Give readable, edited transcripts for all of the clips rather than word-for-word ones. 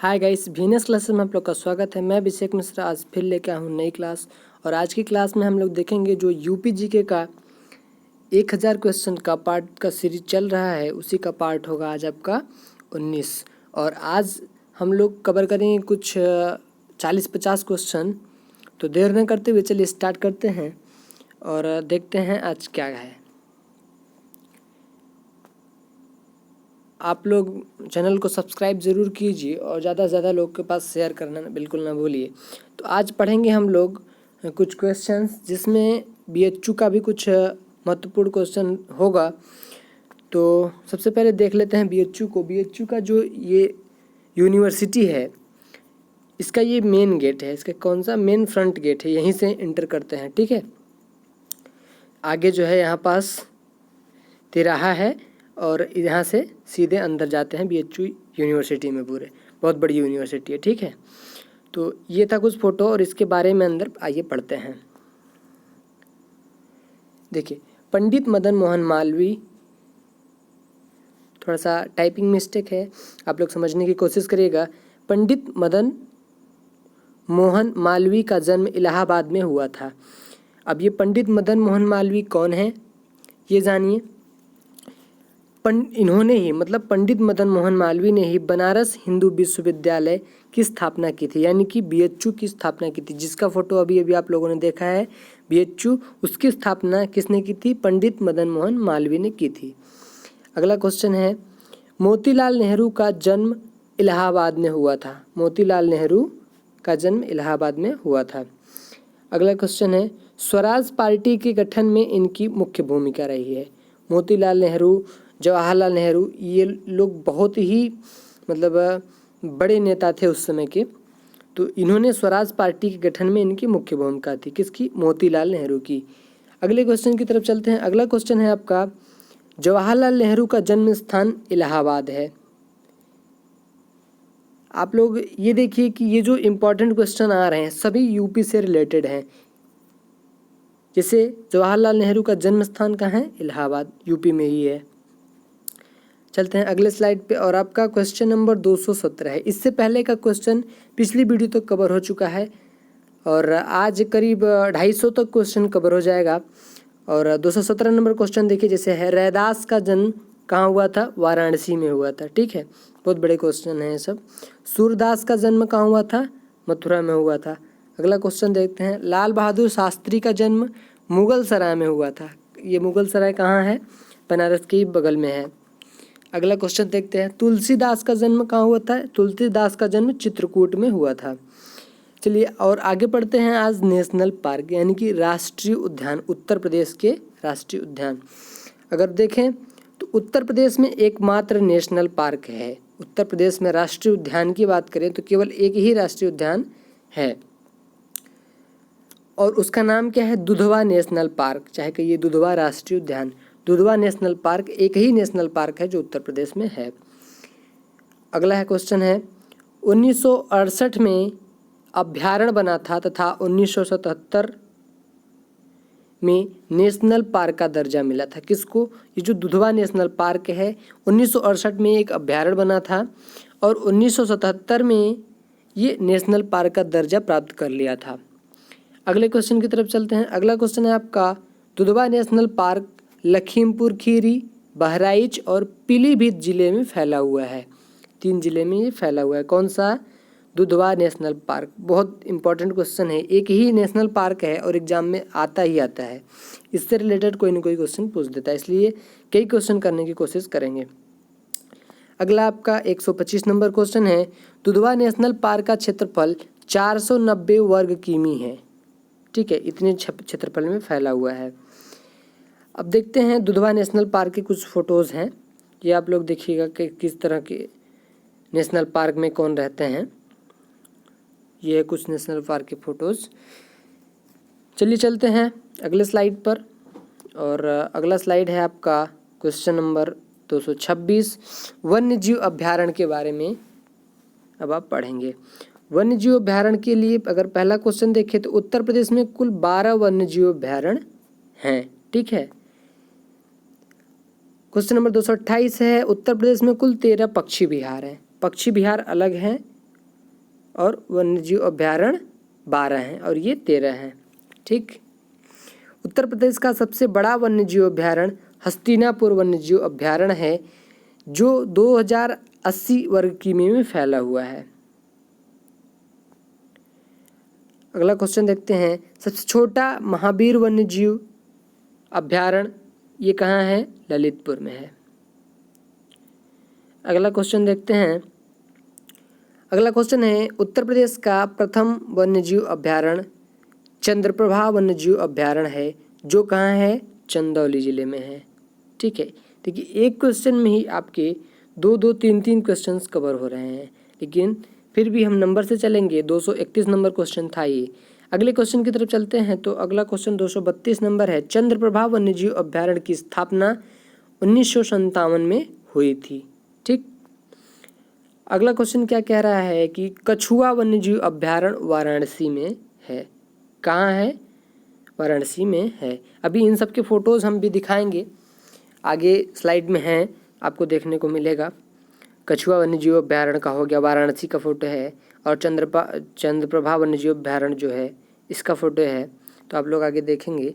Hi guys, Venus classes में आप लोग का स्वागत है। मैं अभिषेक मिश्रा आज फिर लेके आया हूँ नई क्लास। और आज की क्लास में हम लोग देखेंगे जो यूपी जीके का 1000 क्वेश्चन का पार्ट का सीरीज चल रहा है, उसी का पार्ट होगा आज आपका 19। और आज हम लोग कवर करेंगे कुछ 40-50 क्वेश्चन। तो देर न करते हुए चलिए स्टार्ट करते हैं और देखते हैं आज क्या है। आप लोग चैनल को सब्सक्राइब ज़रूर कीजिए और ज़्यादा से ज़्यादा लोग के पास शेयर करना बिल्कुल ना भूलिए। तो आज पढ़ेंगे हम लोग कुछ क्वेश्चंस जिसमें बीएचयू का भी कुछ महत्वपूर्ण क्वेश्चन होगा। तो सबसे पहले देख लेते हैं बीएचयू को। बीएचयू का जो ये यूनिवर्सिटी है, इसका ये मेन गेट है। इसका कौन सा मेन फ्रंट गेट है, यहीं से इंटर करते हैं। ठीक है, आगे जो है यहाँ पास तिराहा है और यहाँ से सीधे अंदर जाते हैं बीएचयू यूनिवर्सिटी में। पूरे बहुत बड़ी यूनिवर्सिटी है। ठीक है, तो ये था कुछ फ़ोटो और इसके बारे में अंदर आइए पढ़ते हैं। देखिए, पंडित मदन मोहन मालवीय, थोड़ा सा टाइपिंग मिस्टेक है, आप लोग समझने की कोशिश करिएगा। पंडित मदन मोहन मालवीय का जन्म इलाहाबाद में हुआ था। अब ये पंडित मदन मोहन मालवीय कौन है ये जानिए। इन्होंने ही मतलब पंडित मदन मोहन मालवीय ने ही बनारस हिंदू विश्वविद्यालय की स्थापना की थी, यानी कि बीएचयू की स्थापना की थी। जिसका फोटो अभी अभी आप लोगों ने देखा है बीएचयू, उसकी स्थापना किसने की थी? पंडित मदन मोहन मालवीय ने की थी। अगला क्वेश्चन है, मोतीलाल नेहरू का जन्म इलाहाबाद में हुआ था। मोतीलाल नेहरू का जन्म इलाहाबाद में हुआ था। अगला क्वेश्चन है, स्वराज पार्टी के गठन में इनकी मुख्य भूमिका रही है। मोतीलाल नेहरू, जवाहरलाल नेहरू, ये लोग बहुत ही मतलब बड़े नेता थे उस समय के। तो इन्होंने स्वराज पार्टी के गठन में इनकी मुख्य भूमिका थी। किसकी? मोतीलाल नेहरू की। अगले क्वेश्चन की तरफ चलते हैं। अगला क्वेश्चन है आपका, जवाहरलाल नेहरू का जन्म स्थान इलाहाबाद है। आप लोग ये देखिए कि ये जो इम्पोर्टेंट क्वेश्चन आ रहे हैं सभी यूपी से रिलेटेड हैं। जैसे जवाहरलाल नेहरू का जन्म स्थान कहाँ है? इलाहाबाद, यूपी में ही है। चलते हैं अगले स्लाइड पे और आपका क्वेश्चन नंबर 217 है। इससे पहले का क्वेश्चन पिछली वीडियो तक कवर हो चुका है और आज करीब 250 तक क्वेश्चन कवर हो जाएगा। और 217 नंबर क्वेश्चन देखिए, जैसे है रैदास का जन्म कहाँ हुआ था? वाराणसी में हुआ था। ठीक है, बहुत बड़े क्वेश्चन हैं सब। सूरदास का जन्म कहाँ हुआ था? मथुरा में हुआ था। अगला क्वेश्चन देखते हैं, लाल बहादुर शास्त्री का जन्म मुगल सराय में हुआ था। ये मुगल सराय कहाँ है? बनारस के बगल में है। अगला क्वेश्चन देखते हैं, तुलसीदास का जन्म कहाँ हुआ था? तुलसीदास का जन्म चित्रकूट में हुआ था। चलिए और आगे पढ़ते हैं। आज नेशनल पार्क यानी कि राष्ट्रीय उद्यान, उत्तर प्रदेश के राष्ट्रीय उद्यान अगर देखें तो उत्तर प्रदेश में एकमात्र नेशनल पार्क है। उत्तर प्रदेश में राष्ट्रीय उद्यान की बात करें तो केवल एक ही राष्ट्रीय उद्यान है और उसका नाम क्या है? दुधवा नेशनल पार्क, चाहे कहिए दुधवा राष्ट्रीय उद्यान। दुधवा नेशनल पार्क एक ही नेशनल पार्क है जो उत्तर प्रदेश में है। अगला है क्वेश्चन है, 1968 में अभ्यारण्य बना था तथा 1977 में नेशनल पार्क का दर्जा मिला था। किसको? ये जो दुधवा नेशनल पार्क है 1968 में एक अभ्यारण्य बना था और 1977 में ये नेशनल पार्क का दर्जा प्राप्त कर लिया था। अगले क्वेश्चन की तरफ चलते हैं। अगला क्वेश्चन है आपका, दुधवा नेशनल पार्क लखीमपुर खीरी, बहराइच और पीलीभीत जिले में फैला हुआ है। 3 जिले में ये फैला हुआ है। कौन सा? Dudhwa national park. बहुत इंपॉर्टेंट क्वेश्चन है, एक ही नेशनल पार्क है और एग्जाम में आता ही आता है। इससे रिलेटेड कोई ना कोई क्वेश्चन पूछ देता है, इसलिए कई क्वेश्चन करने की कोशिश करेंगे। अगला आपका 125 नंबर क्वेश्चन है, दुधवा नेशनल पार्क का क्षेत्रफल 490 वर्ग किमी है। ठीक है, इतने क्षेत्रफल में फैला हुआ है। अब देखते हैं दुधवा नेशनल पार्क के कुछ फ़ोटोज़ हैं। ये आप लोग देखिएगा कि किस तरह के नेशनल पार्क में कौन रहते हैं। ये है कुछ नेशनल पार्क के फ़ोटोज़। चलिए चलते हैं अगले स्लाइड पर और अगला स्लाइड है आपका क्वेश्चन नंबर 226, वन्य जीव अभ्यारण्य के बारे में अब आप पढ़ेंगे। वन्य जीव अभ्यारण्य के लिए अगर पहला क्वेश्चन देखें तो उत्तर प्रदेश में कुल 12 वन्य जीव अभ्यारण्य हैं। ठीक है, क्वेश्चन नंबर 228 है, उत्तर प्रदेश में कुल 13 पक्षी विहार हैं। पक्षी विहार अलग हैं और वन्यजीव अभ्यारण्य 12 हैं और ये 13 हैं। ठीक। उत्तर प्रदेश का सबसे बड़ा वन्यजीव अभ्यारण्य हस्तिनापुर वन्यजीव अभ्यारण्य है जो 2080 वर्ग किमी में फैला हुआ है। अगला क्वेश्चन देखते हैं, सबसे छोटा महावीर वन्यजीव अभ्यारण्य ये कहाँ है? ललितपुर में है। अगला क्वेश्चन देखते हैं, अगला क्वेश्चन है उत्तर प्रदेश का प्रथम वन्यजीव अभ्यारण्य चंद्रप्रभा वन्यजीव अभ्यारण्य है जो कहाँ है? चंदौली जिले में है। ठीक है। देखिए एक क्वेश्चन में ही आपके 2-2, 3-3 क्वेश्चंस कवर हो रहे हैं, लेकिन फिर भी हम नंबर से चलेंगे। 231 नंबर क्वेश्चन था ये। अगले क्वेश्चन की तरफ चलते हैं तो अगला क्वेश्चन 232 नंबर है, चंद्रप्रभा वन्यजीव अभ्यारण्य की स्थापना 1957 में हुई थी। ठीक। अगला क्वेश्चन क्या कह रहा है कि कछुआ वन्यजीव अभ्यारण्य वाराणसी में है। कहाँ है? वाराणसी में है। अभी इन सब के फोटोज़ हम भी दिखाएंगे, आगे स्लाइड में हैं, आपको देखने को मिलेगा। कछुआ वन्यजीव अभ्यारण्य का हो गया, वाराणसी का फोटो है, और चंद्रप्रभा वन्यजीव अभ्यारण्य जो है इसका फोटो है, तो आप लोग आगे देखेंगे।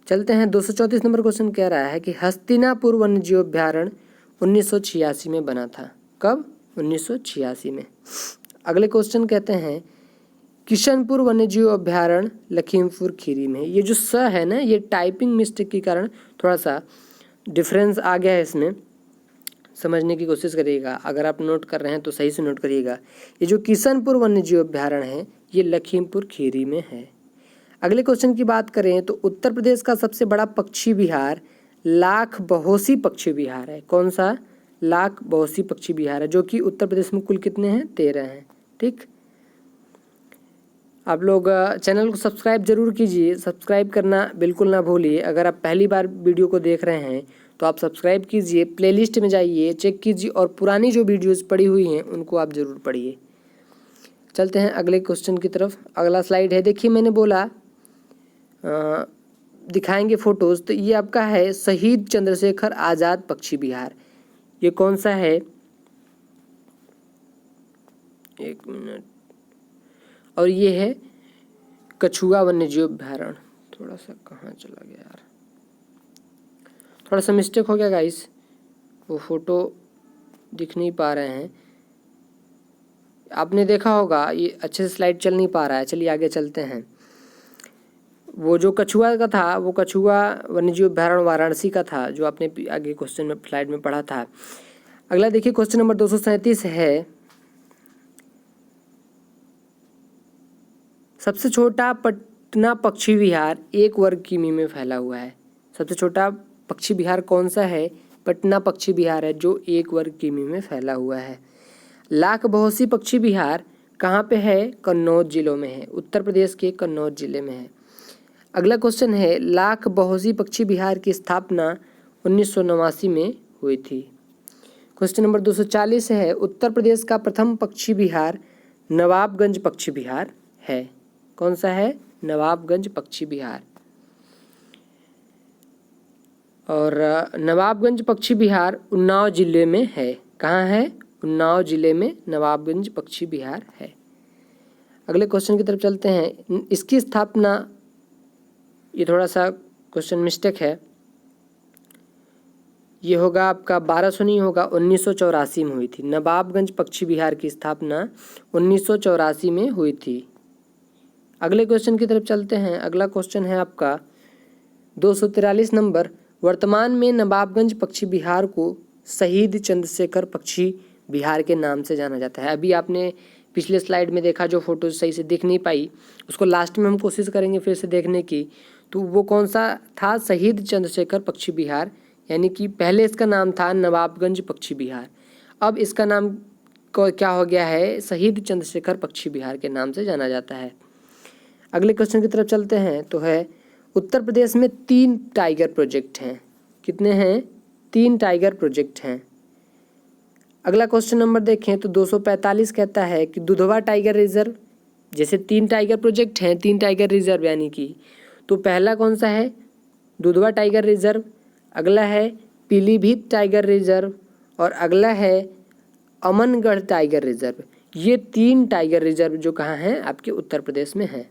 चलते हैं 234 नंबर क्वेश्चन कह रहा है कि हस्तिनापुर वन्यजीव अभ्यारण्य 1986 में बना था। कब? 1986 में। अगले क्वेश्चन कहते हैं किशनपुर वन्यजीव अभ्यारण्य लखीमपुर खीरी में। ये जो स है ना, ये टाइपिंग मिस्टेक के कारण थोड़ा सा डिफरेंस आ गया है, इसमें समझने की कोशिश करिएगा। अगर आप नोट कर रहे हैं तो सही से नोट करिएगा। ये जो किशनपुर वन्यजीव अभ्यारण्य है ये लखीमपुर खीरी में है। अगले क्वेश्चन की बात करें तो उत्तर प्रदेश का सबसे बड़ा पक्षी विहार लाख बहोसी पक्षी विहार है। कौन सा? लाख बहोसी पक्षी विहार है, जो कि उत्तर प्रदेश में कुल कितने हैं? 13 हैं। ठीक। आप लोग चैनल को सब्सक्राइब जरूर कीजिए, सब्सक्राइब करना बिल्कुल ना भूलिए। अगर आप पहली बार वीडियो को देख रहे हैं तो आप सब्सक्राइब कीजिए, प्लेलिस्ट में जाइए, चेक कीजिए और पुरानी जो वीडियोस पड़ी हुई हैं उनको आप ज़रूर पढ़िए। चलते हैं अगले क्वेश्चन की तरफ। अगला स्लाइड है, देखिए मैंने बोला दिखाएंगे फ़ोटोज़, तो ये आपका है शहीद चंद्रशेखर आज़ाद पक्षी विहार। ये कौन सा है? एक मिनट। और ये है कछुआ वन्यजीव अभ्यारण्य। थोड़ा सा कहाँ चला गया यार, थोड़ा सा मिस्टेक हो गया गाइस, वो फोटो दिख नहीं पा रहे हैं। आपने देखा होगा ये अच्छे से स्लाइड चल नहीं पा रहा है। चलिए आगे चलते हैं। वो जो कछुआ का था वो कछुआ वन्यजीव अभ्यारण्य वाराणसी का था, जो आपने आगे क्वेश्चन में स्लाइड में पढ़ा था। अगला देखिए क्वेश्चन नंबर 237 है, सबसे छोटा पटना पक्षी विहार 1 वर्ग किमी में फैला हुआ है। सबसे छोटा पक्षी विहार कौन सा है? पटना पक्षी विहार है, जो 1 वर्ग किमी में फैला हुआ है। लाख बहोसी पक्षी विहार कहाँ पे है? कन्नौज जिलों में है, उत्तर प्रदेश के कन्नौज जिले में है। अगला क्वेश्चन है, लाख बहोसी पक्षी विहार की स्थापना 1989 में हुई थी। क्वेश्चन नंबर 240 है, उत्तर प्रदेश का प्रथम पक्षी विहार नवाबगंज पक्षी विहार है। कौन सा है? नवाबगंज पक्षी विहार। और नवाबगंज पक्षी विहार उन्नाव जिले में है। कहाँ है? उन्नाव जिले में नवाबगंज पक्षी विहार है। अगले क्वेश्चन की तरफ चलते हैं। इसकी स्थापना, ये थोड़ा सा क्वेश्चन मिस्टेक है, ये होगा आपका 1200 नहीं होगा, 1984 में हुई थी। नवाबगंज पक्षी विहार की स्थापना 1984 में हुई थी। अगले क्वेश्चन की तरफ चलते हैं। अगला क्वेश्चन है आपका 243 नंबर, वर्तमान में नवाबगंज पक्षी विहार को शहीद चंद्रशेखर पक्षी विहार के नाम से जाना जाता है। अभी आपने पिछले स्लाइड में देखा, जो फोटो सही से दिख नहीं पाई, उसको लास्ट में हम कोशिश करेंगे फिर से देखने की। तो वो कौन सा था? शहीद चंद्रशेखर पक्षी विहार, यानी कि पहले इसका नाम था नवाबगंज पक्षी विहार, अब इसका नाम को क्या हो गया है? शहीद चंद्रशेखर पक्षी विहार के नाम से जाना जाता है। अगले क्वेश्चन की तरफ चलते हैं, तो है उत्तर प्रदेश में 3 टाइगर प्रोजेक्ट हैं। कितने हैं? 3 टाइगर प्रोजेक्ट हैं। अगला क्वेश्चन नंबर देखें तो 245 कहता है कि दुधवा टाइगर रिजर्व, जैसे 3 टाइगर प्रोजेक्ट हैं, 3 टाइगर रिजर्व यानी कि, तो पहला कौन सा है? Dudhwa tiger reserve. अगला है पीलीभीत टाइगर रिजर्व और अगला है अमनगढ़ टाइगर रिजर्व। ये 3 टाइगर रिजर्व जो कहाँ हैं, आपके उत्तर प्रदेश में हैं।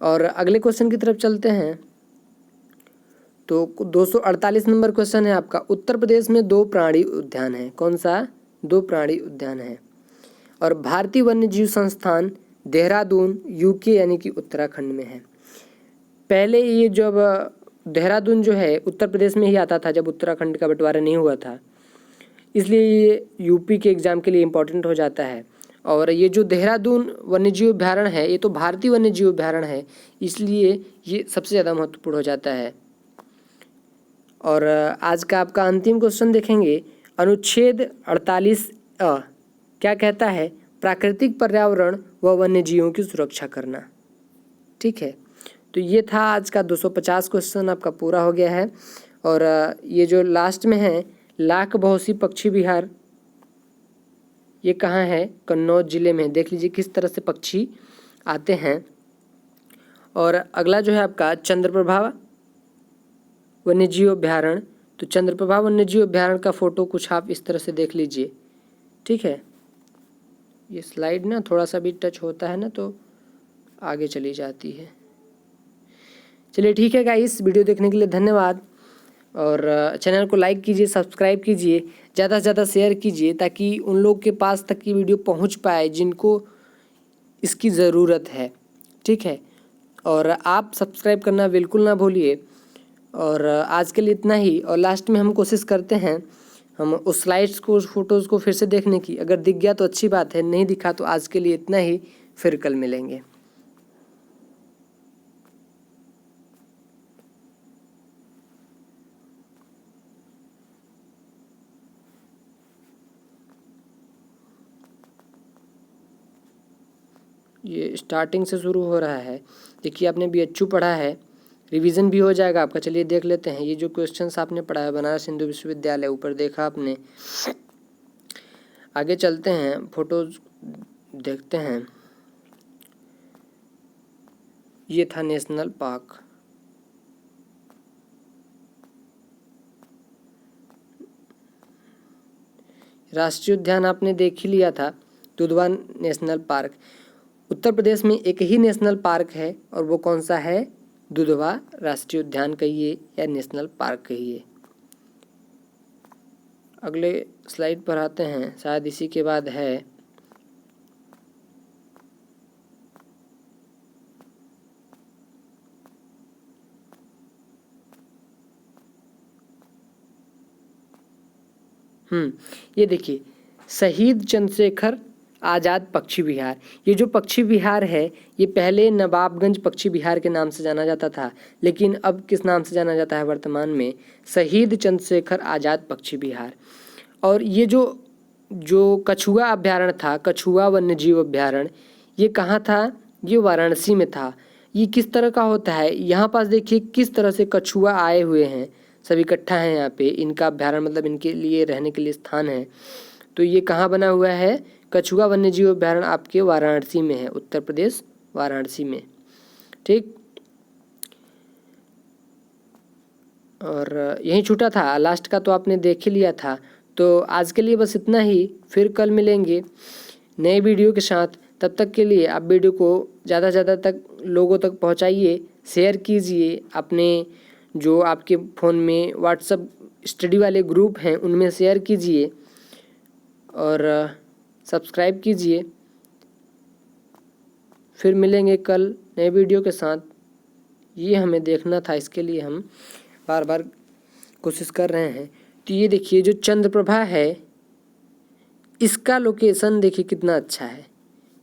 और अगले क्वेश्चन की तरफ चलते हैं। तो 248 नंबर क्वेश्चन है आपका, उत्तर प्रदेश में 2 प्राणी उद्यान हैं। कौन सा? 2 प्राणी उद्यान हैं। और भारतीय वन्यजीव संस्थान देहरादून यूके यानी कि उत्तराखंड में है। पहले ये जब देहरादून जो है उत्तर प्रदेश में ही आता था, जब उत्तराखंड का बंटवारा नहीं हुआ था, इसलिए ये यूपी के एग्ज़ाम के लिए इम्पोर्टेंट हो जाता है। और ये जो देहरादून वन्यजीव अभ्यारण्य है, ये तो भारतीय वन्यजीव अभ्यारण्य है, इसलिए ये सबसे ज़्यादा महत्वपूर्ण हो जाता है। और आज का आपका अंतिम क्वेश्चन देखेंगे। अनुच्छेद 48 क्या कहता है? प्राकृतिक पर्यावरण व वन्यजीवों की सुरक्षा करना। ठीक है, तो ये था आज का 250 क्वेश्चन आपका पूरा हो गया है। और ये जो लास्ट में है, लाख बहुसी पक्षी विहार, ये कहाँ है? कन्नौज जिले में। देख लीजिए किस तरह से पक्षी आते हैं। और अगला जो है आपका चंद्रप्रभा वन्यजीव अभ्यारण्य। तो चंद्रप्रभा वन्यजीव अभ्यारण्य का फ़ोटो कुछ आप इस तरह से देख लीजिए। ठीक है, ये स्लाइड ना थोड़ा सा भी टच होता है ना तो आगे चली जाती है। चलिए ठीक है गाइस, वीडियो देखने के लिए धन्यवाद। और चैनल को लाइक कीजिए, सब्सक्राइब कीजिए, ज़्यादा से ज़्यादा शेयर कीजिए, ताकि उन लोग के पास तक की वीडियो पहुंच पाए जिनको इसकी ज़रूरत है। ठीक है, और आप सब्सक्राइब करना बिल्कुल ना भूलिए। और आज के लिए इतना ही। और लास्ट में हम कोशिश करते हैं हम उस स्लाइड्स को, उस फोटोज़ को फिर से देखने की। अगर दिख गया तो अच्छी बात है, नहीं दिखा तो आज के लिए इतना ही। फिर कल मिलेंगे। ये स्टार्टिंग से शुरू हो रहा है। देखिए आपने BHU पढ़ा है, रिवीजन भी हो जाएगा आपका। चलिए देख लेते हैं ये जो क्वेश्चंस आपने पढ़ा है बनारस हिंदू विश्वविद्यालय, ऊपर देखा आपने। आगे चलते हैं, फोटोज देखते हैं। ये था नेशनल पार्क। राष्ट्रीय उद्यान आपने देख ही लिया था, दुधवा नेशनल पार्क। उत्तर प्रदेश में एक ही नेशनल पार्क है, और वो कौन सा है? दुधवा राष्ट्रीय उद्यान कहिए या नेशनल पार्क कहिए। अगले स्लाइड पर आते हैं, शायद इसी के बाद है। ये देखिए, शहीद चंद्रशेखर आज़ाद पक्षी विहार। ये जो पक्षी विहार है, ये पहले नवाबगंज पक्षी विहार के नाम से जाना जाता था, लेकिन अब किस नाम से जाना जाता है वर्तमान में? शहीद चंद्रशेखर आज़ाद पक्षी विहार। और ये जो कछुआ अभ्यारण्य था, कछुआ वन्यजीव अभ्यारण्य, ये कहाँ था? ये वाराणसी में था। ये किस तरह का होता है? यहाँ पास देखिए किस तरह से कछुआ आए हुए हैं, सब इकट्ठा हैं यहाँ पे। इनका अभ्यारण्य मतलब इनके लिए रहने के लिए स्थान है। तो ये कहाँ बना हुआ है? कछुआ वन्यजीव अभ्यारण्य आपके वाराणसी में है, उत्तर प्रदेश वाराणसी में। ठीक, और यही छूटा था, लास्ट का तो आपने देख ही लिया था। तो आज के लिए बस इतना ही, फिर कल मिलेंगे नए वीडियो के साथ। तब तक के लिए आप वीडियो को ज़्यादा से ज़्यादा तक लोगों तक पहुंचाइए, शेयर कीजिए, अपने जो आपके फ़ोन में व्हाट्सएप स्टडी वाले ग्रुप हैं उनमें शेयर कीजिए, और सब्सक्राइब कीजिए। फिर मिलेंगे कल नए वीडियो के साथ। ये हमें देखना था, इसके लिए हम बार बार कोशिश कर रहे हैं। तो ये देखिए जो चंद्रप्रभा है, इसका लोकेशन देखिए कितना अच्छा है,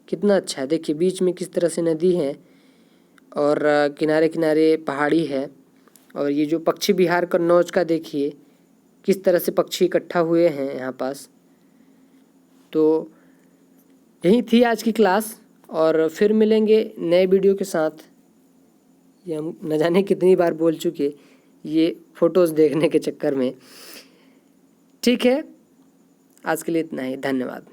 कितना अच्छा है। देखिए बीच में किस तरह से नदी है, और किनारे किनारे पहाड़ी है। और ये जो पक्षी विहार कन्नौज का देखिए किस तरह से पक्षी इकट्ठा हुए हैं यहाँ पास। तो यही थी आज की क्लास, और फिर मिलेंगे नए वीडियो के साथ। ये हम न जाने कितनी बार बोल चुके ये फ़ोटोज़ देखने के चक्कर में। ठीक है, आज के लिए इतना ही, धन्यवाद।